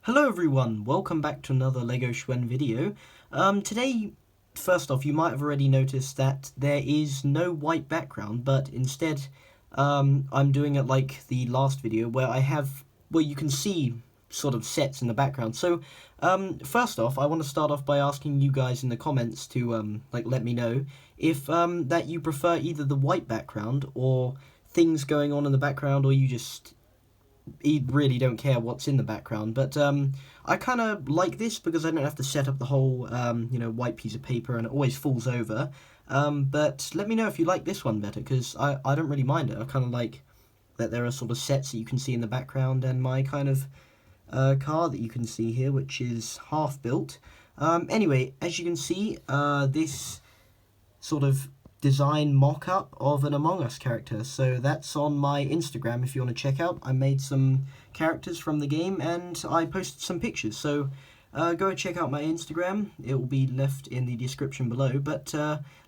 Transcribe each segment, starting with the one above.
Hello everyone, welcome back to another LEGOxuan video. Today, first off, you might have already noticed that there is no white background, but instead I'm doing it like the last video where you can see sort of sets in the background. So first off, I want to start off by asking you guys in the comments to let me know if that you prefer either the white background or things going on in the background, or you really don't care what's in the background. But I kind of like this because I don't have to set up the whole white piece of paper, and it always falls over. But let me know if you like this one better, because I don't really mind it. I kind of like that there are sort of sets that you can see in the background, and my kind of car that you can see here, which is half built. Anyway, as you can see, this sort of design mock-up of an Among Us character, so that's on my Instagram if you want to check out. I made some characters from the game and I posted some pictures, so go and check out my Instagram. It will be left in the description below, but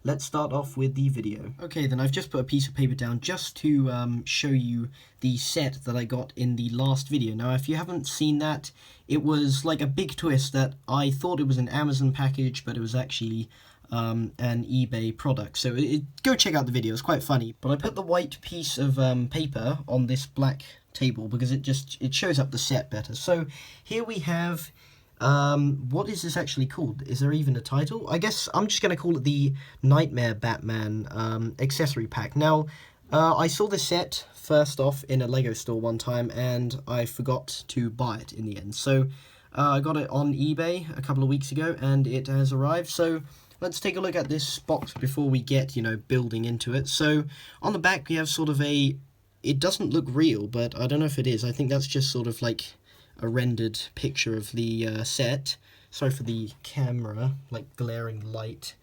let's start off with the video. Okay, then I've just put a piece of paper down just to show you the set that I got in the last video. Now, if you haven't seen that, it was like a big twist that I thought it was an Amazon package, but it was actually an eBay product. So go check out the video, it's quite funny. But I put the white piece of paper on this black table because it shows up the set better. So here we have, what is this actually called? Is there even a title? I guess I'm just going to call it the Knightmare Batman accessory pack. Now, I saw this set first off in a LEGO store one time and I forgot to buy it in the end. So I got it on eBay a couple of weeks ago and it has arrived. So let's take a look at this box before we get, building into it. So on the back we have sort of it doesn't look real, but I don't know if it is. I think that's just sort of like a rendered picture of the set. Sorry for the camera, like glaring light.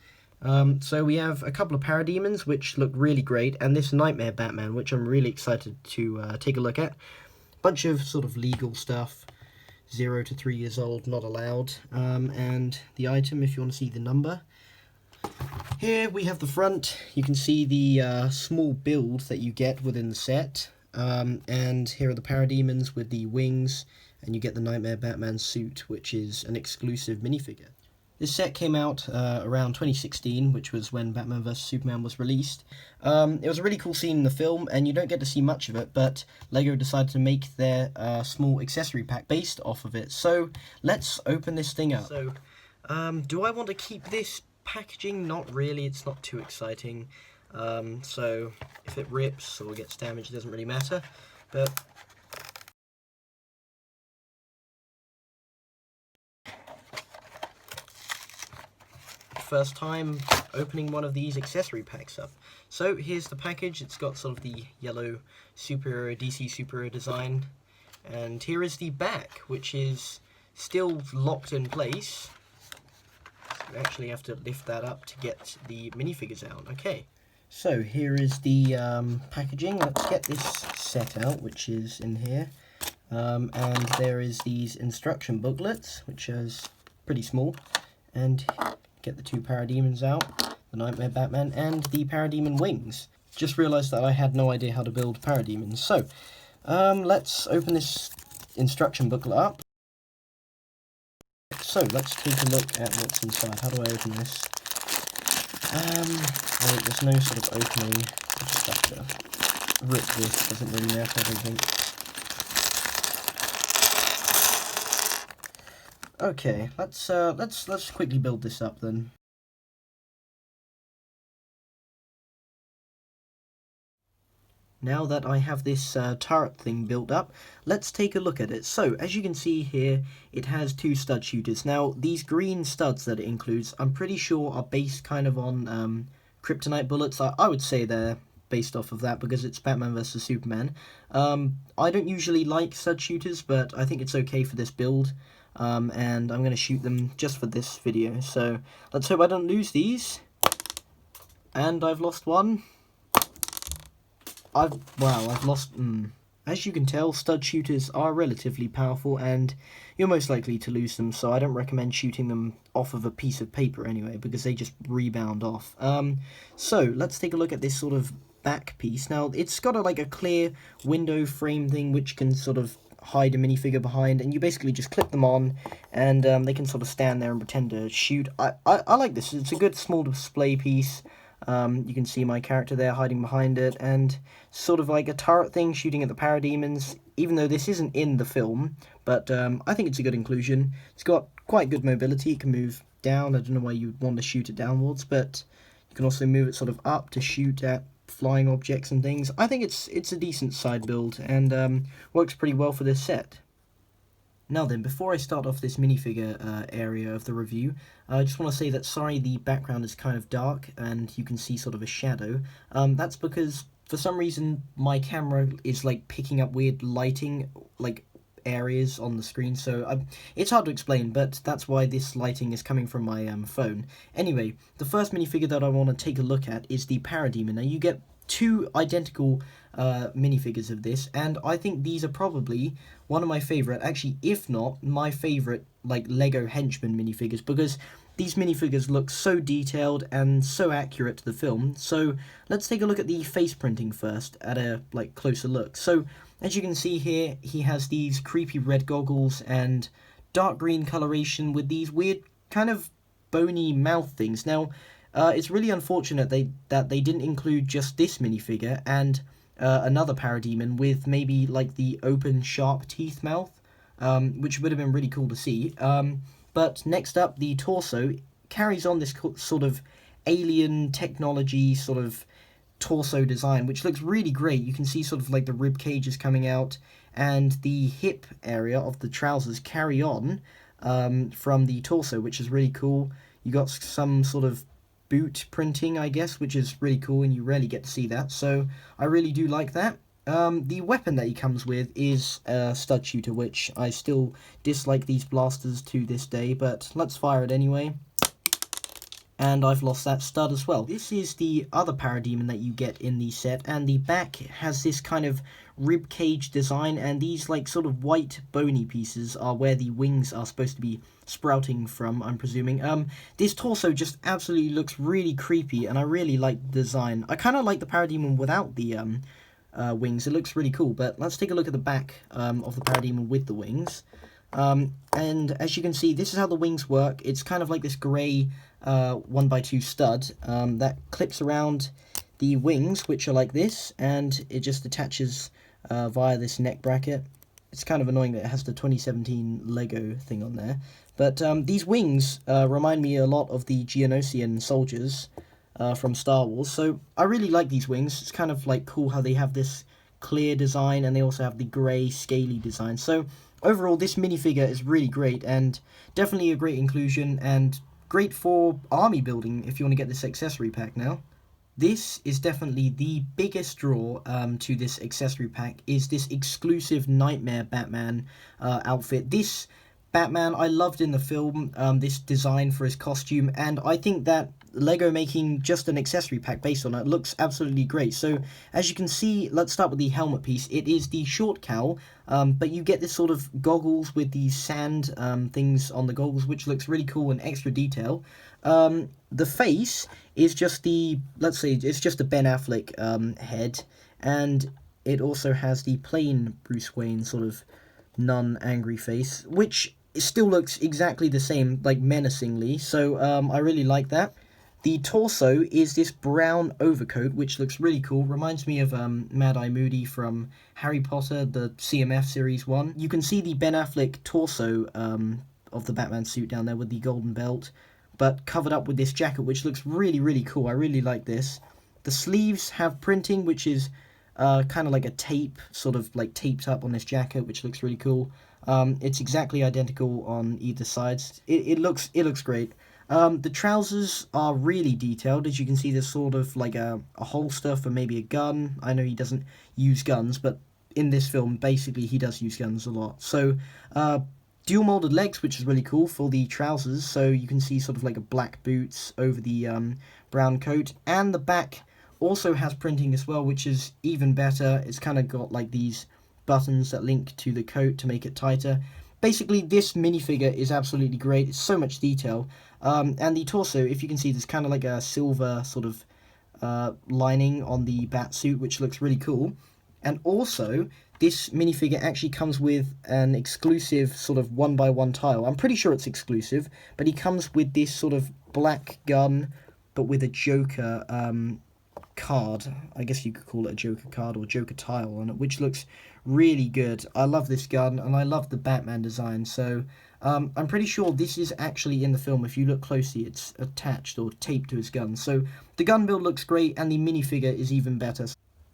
So we have a couple of Parademons, which look really great, and this Knightmare Batman, which I'm really excited to take a look at. Bunch of sort of legal stuff. 0 to 3 years old, not allowed. And the item, if you want to see the number. Here we have the front. You can see the small build that you get within the set. And here are the Parademons with the wings, and you get the Knightmare Batman suit, which is an exclusive minifigure. This set came out around 2016, which was when Batman vs Superman was released. It was a really cool scene in the film, and you don't get to see much of it, but LEGO decided to make their small accessory pack based off of it. So let's open this thing up. So, do I want to keep this packaging? Not really, it's not too exciting. So if it rips or gets damaged, it doesn't really matter. But first time opening one of these accessory packs up. So here's the package. It's got sort of the yellow superhero, DC superhero design, and here is the back, which is still locked in place. So you actually have to lift that up to get the minifigures out. Okay, so here is the packaging. Let's get this set out, which is in here. And there is these instruction booklets, which is pretty small, and get the two Parademons out, the Knightmare Batman and the Parademon wings. Just realised that I had no idea how to build Parademons. So, let's open this instruction booklet up. So, let's take a look at what's inside. How do I open this? Wait, there's no sort of opening. I just have to rip this, doesn't really matter, I don't think. Okay, let's quickly build this up then. Now that I have this turret thing built up, let's take a look at it. So, as you can see here, it has two stud shooters. Now, these green studs that it includes, I'm pretty sure are based kind of on kryptonite bullets. I would say they're based off of that because it's Batman vs Superman. I don't usually like stud shooters, but I think it's okay for this build. And I'm going to shoot them just for this video. So, let's hope I don't lose these. And I've lost one. I've lost. As you can tell, stud shooters are relatively powerful, and you're most likely to lose them, so I don't recommend shooting them off of a piece of paper anyway, because they just rebound off. So, let's take a look at this sort of back piece. Now, it's got like a clear window frame thing, which can sort of hide a minifigure behind, and you basically just clip them on, and they can sort of stand there and pretend to shoot. I like this. It's a good small display piece. You can see my character there hiding behind it, and sort of like a turret thing shooting at the Parademons, even though this isn't in the film, but I think it's a good inclusion. It's got quite good mobility. It can move down. I don't know why you'd want to shoot it downwards, but you can also move it sort of up to shoot at flying objects and things. I think it's a decent side build, and works pretty well for this set. Now then, before I start off this minifigure area of the review, I just want to say that sorry the background is kind of dark and you can see sort of a shadow. That's because for some reason my camera is like picking up weird lighting like areas on the screen, so it's hard to explain, but that's why this lighting is coming from my phone. Anyway, the first minifigure that I want to take a look at is the Parademon. Now you get two identical minifigures of this, and I think these are probably one of my favourite, actually if not my favourite, like Lego henchman minifigures, because these minifigures look so detailed and so accurate to the film. So let's take a look at the face printing first at a like closer look. So as you can see here, he has these creepy red goggles and dark green coloration with these weird kind of bony mouth things. Now it's really unfortunate that they didn't include just this minifigure and another Parademon with maybe like the open sharp teeth mouth, which would have been really cool to see. But next up, the torso carries on this sort of alien technology sort of torso design, which looks really great. You can see sort of like the rib cages coming out, and the hip area of the trousers carry on from the torso, which is really cool. You got some sort of boot printing, I guess, which is really cool, and you rarely get to see that, so I really do like that. The weapon that he comes with is a stud shooter, which I still dislike these blasters to this day, but let's fire it anyway. And I've lost that stud as well. This is the other Parademon that you get in the set, and the back has this kind of rib cage design, and these like sort of white bony pieces are where the wings are supposed to be sprouting from, I'm presuming. This torso just absolutely looks really creepy, and I really like the design. I kind of like the Parademon without the wings. It looks really cool, but let's take a look at the back of the Parademon with the wings. And as you can see, this is how the wings work. It's kind of like this grey 1x2 stud that clips around the wings, which are like this, and it just attaches via this neck bracket. It's kind of annoying that it has the 2017 Lego thing on there, but these wings remind me a lot of the Geonosian soldiers from Star Wars, so I really like these wings. It's kind of like cool how they have this clear design, and they also have the grey scaly design. So overall, this minifigure is really great, and definitely a great inclusion, and great for army building if you want to get this accessory pack now. This is definitely the biggest draw to this accessory pack, is this exclusive Knightmare Batman outfit. This Batman I loved in the film, this design for his costume, and I think that Lego making just an accessory pack based on it looks absolutely great. So as you can see, let's start with the helmet piece. It is the short cowl, but you get this sort of goggles with these sand things on the goggles, which looks really cool and extra detail. The face is just the, let's say, it's just a Ben Affleck head, and it also has the plain Bruce Wayne sort of non-angry face, which still looks exactly the same, like menacingly, so I really like that. The torso is this brown overcoat, which looks really cool. Reminds me of Mad-Eye Moody from Harry Potter, the CMF Series 1. You can see the Ben Affleck torso of the Batman suit down there with the golden belt, but covered up with this jacket, which looks really, really cool. I really like this. The sleeves have printing, which is kind of like a tape, sort of like taped up on this jacket, which looks really cool. It's exactly identical on either sides. It looks great. The trousers are really detailed. As you can see, there's sort of like a holster for maybe a gun. I know he doesn't use guns, but in this film, basically, he does use guns a lot. So, dual molded legs, which is really cool for the trousers. So you can see sort of like a black boots over the brown coat. And the back also has printing as well, which is even better. It's kind of got like these buttons that link to the coat to make it tighter. Basically, this minifigure is absolutely great. It's so much detail. And the torso, if you can see, there's kind of like a silver sort of lining on the bat suit, which looks really cool. And also, this minifigure actually comes with an exclusive sort of 1x1 tile. I'm pretty sure it's exclusive, but he comes with this sort of black gun, but with a Joker card. I guess you could call it a Joker card or Joker tile on it, which looks really good. I love this gun, and I love the Batman design, so I'm pretty sure this is actually in the film. If you look closely, it's attached or taped to his gun. So the gun build looks great, and the minifigure is even better.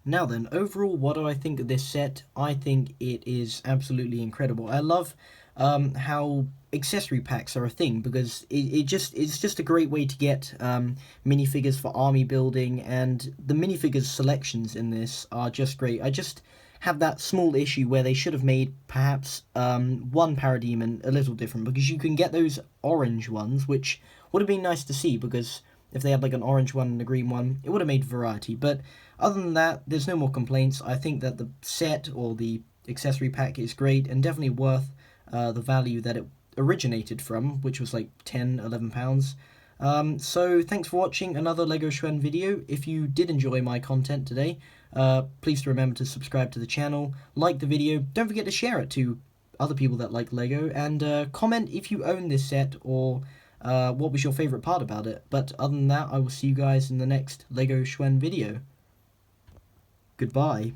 Now then, overall, what do I think of this set? I think it is absolutely incredible. I love how accessory packs are a thing, because it's just a great way to get minifigures for army building, and the minifigures selections in this are just great. I just have that small issue where they should have made perhaps one Parademon a little different, because you can get those orange ones, which would have been nice to see, because if they had like an orange one and a green one, it would have made variety. But other than that, there's no more complaints. I think that the set or the accessory pack is great and definitely worth the value that it originated from, which was like £10–11. So thanks for watching another LEGOxuan video. If you did enjoy my content today, please remember to subscribe to the channel, like the video, don't forget to share it to other people that like LEGO, and comment if you own this set or what was your favourite part about it. But other than that, I will see you guys in the next LEGOxuan video. Goodbye.